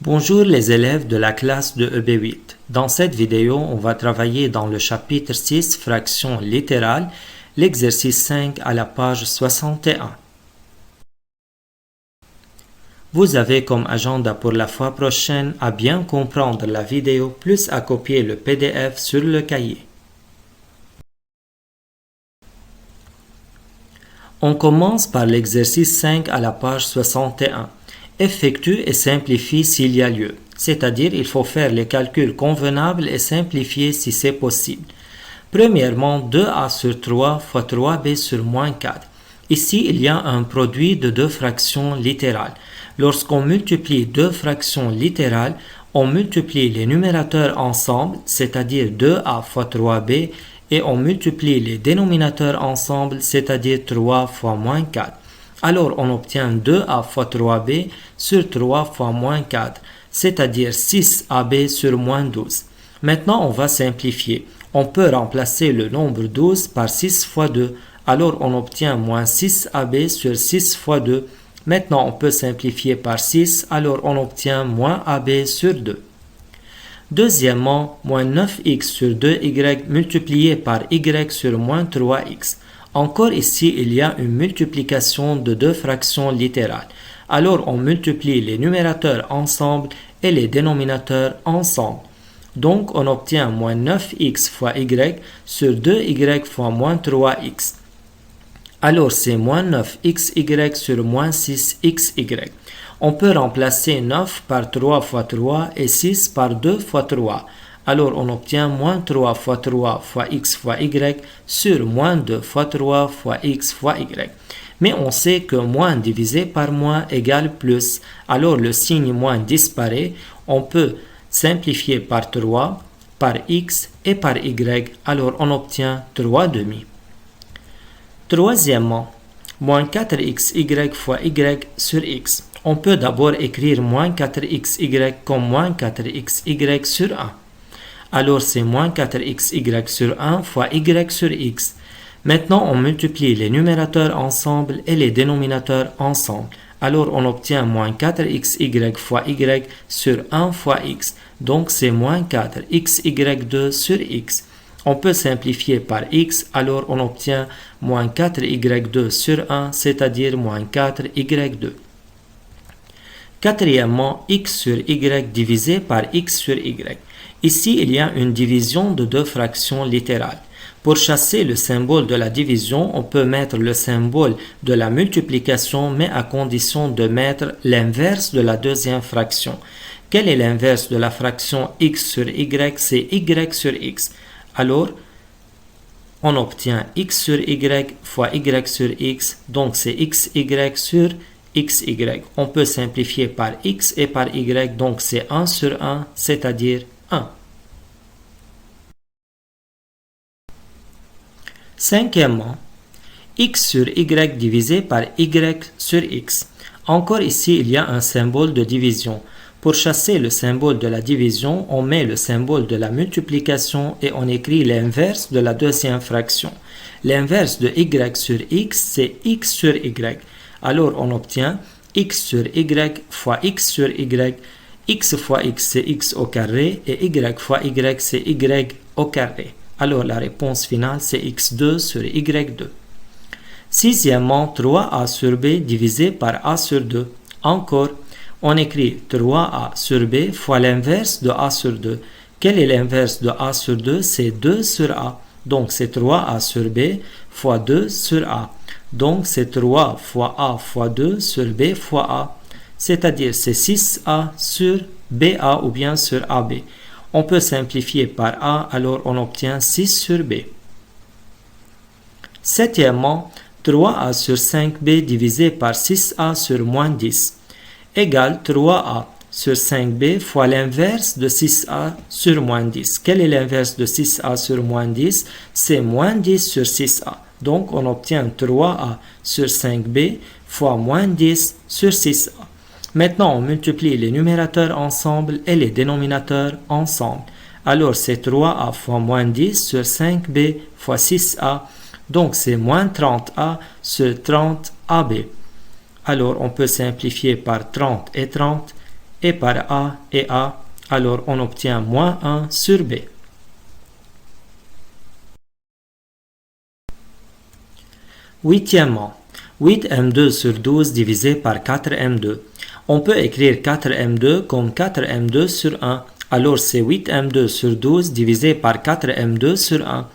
Bonjour les élèves de la classe de EB8. Dans cette vidéo, on va travailler dans le chapitre 6, fraction littérale, l'exercice 5 à la page 61. Vous avez comme agenda pour la fois prochaine à bien comprendre la vidéo plus à copier le PDF sur le cahier. On commence par l'exercice 5 à la page 61. Effectue et simplifie s'il y a lieu, c'est-à-dire il faut faire les calculs convenables et simplifier si c'est possible. Premièrement, 2a sur 3 fois 3b sur moins 4. Ici, il y a un produit de deux fractions littérales. Lorsqu'on multiplie deux fractions littérales, on multiplie les numérateurs ensemble, c'est-à-dire 2a fois 3b, et on multiplie les dénominateurs ensemble, c'est-à-dire 3 fois moins 4. Alors, on obtient 2a fois 3b sur 3 fois moins 4, c'est-à-dire 6ab sur moins 12. Maintenant, on va simplifier. On peut remplacer le nombre 12 par 6 fois 2. Alors, on obtient moins 6ab sur 6 fois 2. Maintenant, on peut simplifier par 6. Alors, on obtient moins ab sur 2. Deuxièmement, moins 9x sur 2y multiplié par y sur moins 3x. Encore ici, il y a une multiplication de deux fractions littérales. Alors, on multiplie les numérateurs ensemble et les dénominateurs ensemble. Donc, on obtient moins 9x fois y sur 2y fois moins 3x. Alors, c'est moins 9xy sur moins 6xy. On peut remplacer 9 par 3 fois 3 et 6 par 2 fois 3. Alors, on obtient moins 3 fois 3 fois x fois y sur moins 2 fois 3 fois x fois y. Mais on sait que moins divisé par moins égale plus. Alors, le signe moins disparaît. On peut simplifier par 3, par x et par y. Alors, on obtient 3 demi. Troisièmement, moins 4xy fois y sur x. On peut d'abord écrire moins 4xy comme moins 4xy sur 1. Alors, c'est moins 4xy sur 1 fois y sur x. Maintenant, on multiplie les numérateurs ensemble et les dénominateurs ensemble. Alors, on obtient moins 4xy fois y sur 1 fois x. Donc, c'est moins 4xy2 sur x. On peut simplifier par x, alors on obtient moins 4y2 sur 1, c'est-à-dire moins 4y2. Quatrièmement, x sur y divisé par x sur y. Ici, il y a une division de deux fractions littérales. Pour chasser le symbole de la division, on peut mettre le symbole de la multiplication, mais à condition de mettre l'inverse de la deuxième fraction. Quel est l'inverse de la fraction x sur y? C'est y sur x. Alors, on obtient x sur y fois y sur x, donc c'est xy sur xy. On peut simplifier par x et par y, donc c'est 1 sur 1, c'est-à-dire 1. Cinquièmement, x sur y divisé par y sur x. Encore ici, il y a un symbole de division. Pour chasser le symbole de la division, on met le symbole de la multiplication et on écrit l'inverse de la deuxième fraction. L'inverse de y sur x, c'est x sur y. Alors, on obtient x sur y fois x sur y. X fois x, c'est x au carré et y fois y, c'est y au carré. Alors, la réponse finale, c'est x2 sur y2. Sixièmement, 3a sur b divisé par a sur 2. Encore, on écrit 3a sur b fois l'inverse de a sur 2. Quel est l'inverse de a sur 2? C'est 2 sur a. Donc, c'est 3a sur b fois 2 sur a. Donc, c'est 3 fois a fois 2 sur b fois a. C'est-à-dire, c'est 6a sur ba ou bien sur ab. On peut simplifier par a, alors on obtient 6 sur b. Septièmement, 3a sur 5b divisé par 6a sur moins 10 égale 3a sur 5b fois l'inverse de 6a sur moins 10. Quel est l'inverse de 6a sur moins 10? C'est moins 10 sur 6a. Donc, on obtient 3a sur 5b fois moins 10 sur 6a. Maintenant, on multiplie les numérateurs ensemble et les dénominateurs ensemble. Alors, c'est 3a fois moins 10 sur 5b fois 6a. Donc, c'est moins 30a sur 30ab. Alors, on peut simplifier par 30 et 30 et par A et A, alors on obtient moins 1 sur B. Huitièmement, 8m2 sur 12 divisé par 4m2. On peut écrire 4m2 comme 4m2 sur 1. Alors c'est 8m2 sur 12 divisé par 4m2 sur 1.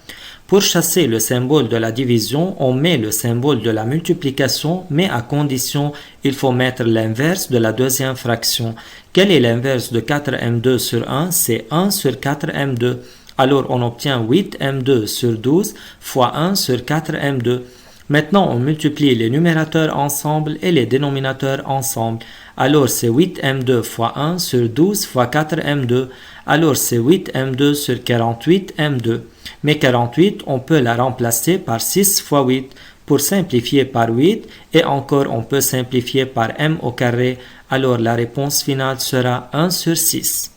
Pour chasser le symbole de la division, on met le symbole de la multiplication, mais à condition, il faut mettre l'inverse de la deuxième fraction. Quel est l'inverse de 4m2 sur 1? C'est 1 sur 4m2. Alors on obtient 8m2 sur 12 fois 1 sur 4m2. Maintenant, on multiplie les numérateurs ensemble et les dénominateurs ensemble. Alors, c'est 8m2 fois 1 sur 12 fois 4m2. Alors, c'est 8m2 sur 48m2. Mais 48, on peut la remplacer par 6 fois 8 pour simplifier par 8. Et encore, on peut simplifier par m au carré. Alors, la réponse finale sera 1 sur 6.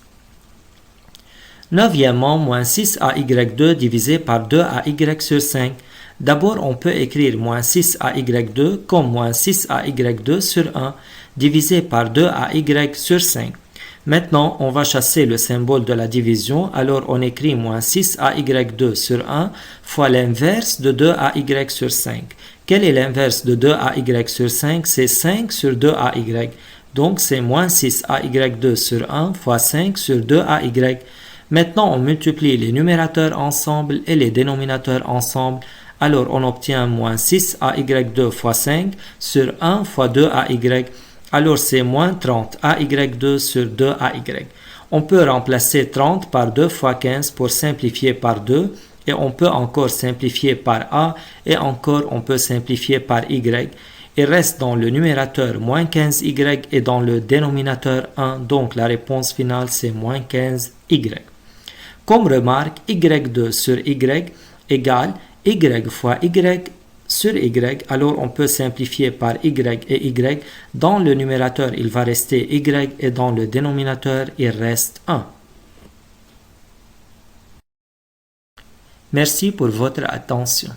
Neuvièmement, moins 6ay2 divisé par 2ay sur 5. D'abord, on peut écrire moins 6ay2 comme moins 6ay2 sur 1 divisé par 2ay sur 5. Maintenant, on va chasser le symbole de la division, alors on écrit moins 6ay2 sur 1 fois l'inverse de 2ay sur 5. Quel est l'inverse de 2ay sur 5? C'est 5 sur 2ay. Donc, c'est moins 6ay2 sur 1 fois 5 sur 2ay. Maintenant, on multiplie les numérateurs ensemble et les dénominateurs ensemble. Alors, on obtient moins 6ay2 fois 5 sur 1 fois 2ay. Alors, c'est moins 30ay2 sur 2ay. On peut remplacer 30 par 2 fois 15 pour simplifier par 2. Et on peut encore simplifier par a. Et encore, on peut simplifier par y. Il reste dans le numérateur moins 15y et dans le dénominateur 1. Donc, la réponse finale, c'est moins 15y. Comme remarque, y2 sur y égale y fois y sur y, alors on peut simplifier par y et y. Dans le numérateur, il va rester y et dans le dénominateur, il reste 1. Merci pour votre attention.